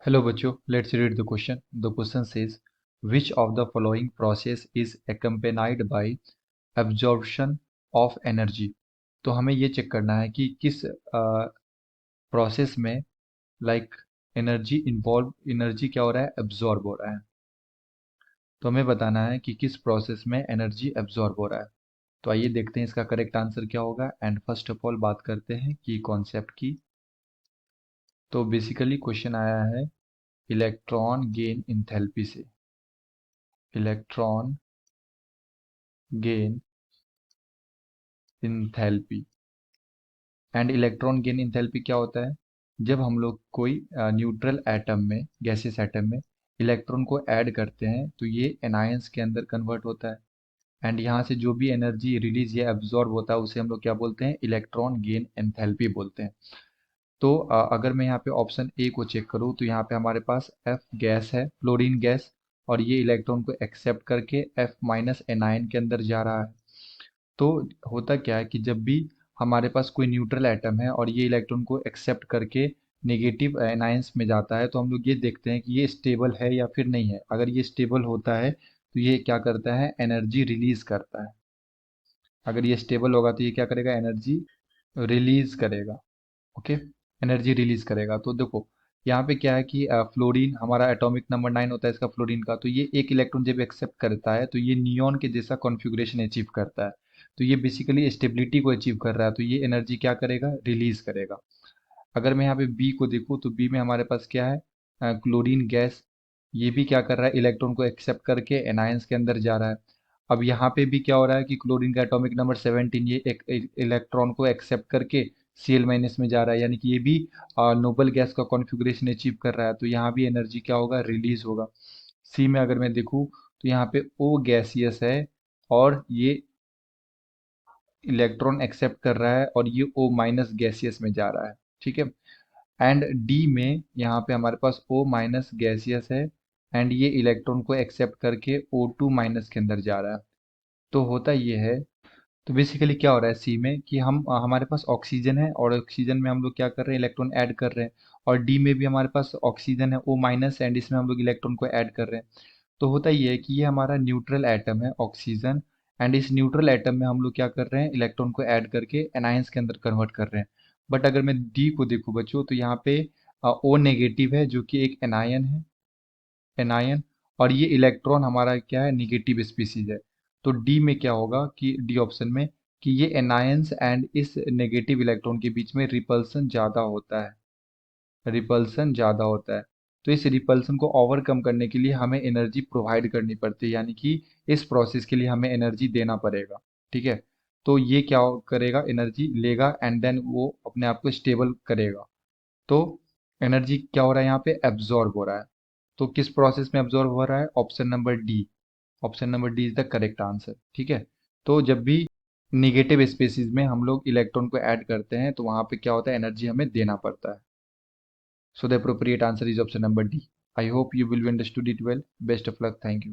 Hello बच्चों, let's read the question. The question says, which of the following process is accompanied by absorption of energy? तो हमें ये check करना है कि किस प्रोसेस में एनर्जी क्या हो रहा है, एब्जॉर्ब हो रहा है। तो हमें बताना है कि किस प्रोसेस में एनर्जी एब्जॉर्ब हो रहा है। तो आइए देखते हैं इसका करेक्ट आंसर क्या होगा। एंड फर्स्ट ऑफ ऑल बात करते हैं कि कॉन्सेप्ट की। तो बेसिकली क्वेश्चन आया है इलेक्ट्रॉन गेन इंथैल्पी से। Electron gain enthalpy. And electron gain enthalpy क्या होता है? जब हम लोग कोई न्यूट्रल एटम में, गैसियस एटम में इलेक्ट्रॉन को ऐड करते हैं तो ये एनायंस के अंदर कन्वर्ट होता है। एंड यहाँ से जो भी एनर्जी रिलीज या एब्जॉर्ब होता है उसे हम लोग क्या बोलते हैं? इलेक्ट्रॉन गेन एंथैल्पी बोलते हैं। तो अगर मैं यहाँ पे ऑप्शन ए को चेक करूँ तो यहाँ पे हमारे पास एफ गैस है, फ्लोरीन गैस, और ये इलेक्ट्रॉन को एक्सेप्ट करके एफ माइनस एनायन के अंदर जा रहा है। तो होता क्या है कि जब भी हमारे पास कोई न्यूट्रल एटम है और ये इलेक्ट्रॉन को एक्सेप्ट करके नेगेटिव एनायंस में जाता है तो हम लोग ये देखते हैं कि ये स्टेबल है या फिर नहीं है। अगर ये स्टेबल होता है तो ये क्या करता है? एनर्जी रिलीज करता है। अगर ये स्टेबल होगा तो ये क्या करेगा? एनर्जी रिलीज करेगा। ओके, एनर्जी रिलीज करेगा। तो देखो यहाँ पे क्या है कि फ्लोरीन हमारा एटॉमिक नंबर 9 होता है इसका, फ्लोरीन का। तो ये एक इलेक्ट्रॉन जब एक्सेप्ट करता है तो ये नियॉन के जैसा कॉन्फ़िगरेशन अचीव करता है। तो ये बेसिकली स्टेबिलिटी को अचीव कर रहा है, तो ये एनर्जी क्या करेगा? रिलीज करेगा। अगर मैं यहाँ पे बी को देखूँ तो बी में हमारे पास क्या है? Chlorine gas. ये भी क्या कर रहा है? इलेक्ट्रॉन को एक्सेप्ट करके एनायंस के अंदर जा रहा है। अब यहाँ पे भी क्या हो रहा है कि क्लोरीन का एटॉमिक नंबर 17, ये एक इलेक्ट्रॉन को एक्सेप्ट करके Cl माइनस में जा रहा है, यानी कि ये भी नोबल गैस का कॉन्फ़िगरेशन अचीव कर रहा है। तो यहाँ भी एनर्जी क्या होगा? रिलीज होगा। सी में अगर मैं देखूँ तो यहाँ पे ओ गैसियस है और ये इलेक्ट्रॉन एक्सेप्ट कर रहा है और ये ओ माइनस गैसियस में जा रहा है। ठीक है। एंड डी में यहाँ पे हमारे पास O माइनस गैसियस है एंड ये इलेक्ट्रॉन को एक्सेप्ट करके O2 माइनस के अंदर जा रहा है। तो होता ये है, तो बेसिकली क्या हो रहा है सी में कि हम हमारे पास ऑक्सीजन है और ऑक्सीजन में हम लोग क्या कर रहे हैं? इलेक्ट्रॉन ऐड कर रहे हैं। और डी में भी हमारे पास ऑक्सीजन है O माइनस एंड इसमें हम लोग इलेक्ट्रॉन को ऐड कर रहे हैं। तो होता ये है कि ये हमारा न्यूट्रल एटम है ऑक्सीजन, एंड इस न्यूट्रल एटम में हम लोग क्या कर रहे हैं? इलेक्ट्रॉन को ऐड करके एनायंस के अंदर कन्वर्ट कर रहे हैं। बट अगर मैं डी को देखूँ बच्चों तो यहाँ पे ओ नेगेटिव है जो कि एक एनायन है, एनायन। और ये इलेक्ट्रॉन हमारा क्या है? निगेटिव स्पीसीज है। तो डी में क्या होगा कि डी ऑप्शन में कि ये एनायंस एंड इस नेगेटिव इलेक्ट्रॉन के बीच में रिपल्सन ज़्यादा होता है। रिपल्सन ज़्यादा होता है। तो इस रिपल्सन को ओवरकम करने के लिए हमें एनर्जी प्रोवाइड करनी पड़ती है, यानी कि इस प्रोसेस के लिए हमें एनर्जी देना पड़ेगा। ठीक है। तो ये क्या करेगा? एनर्जी लेगा एंड देन वो अपने आप को स्टेबल करेगा। तो एनर्जी क्या हो रहा है? यहाँ पे एब्जॉर्ब हो रहा है। तो किस प्रोसेस में एब्जॉर्ब हो रहा है? Option number D. Option number D is the correct answer. ठीक है। तो जब भी निगेटिव स्पेसिस में हम लोग इलेक्ट्रॉन को ऐड करते हैं तो वहां पे क्या होता है? एनर्जी हमें देना पड़ता है। So the appropriate answer is option number D. I hope you will understood it well. Best of luck. Thank you.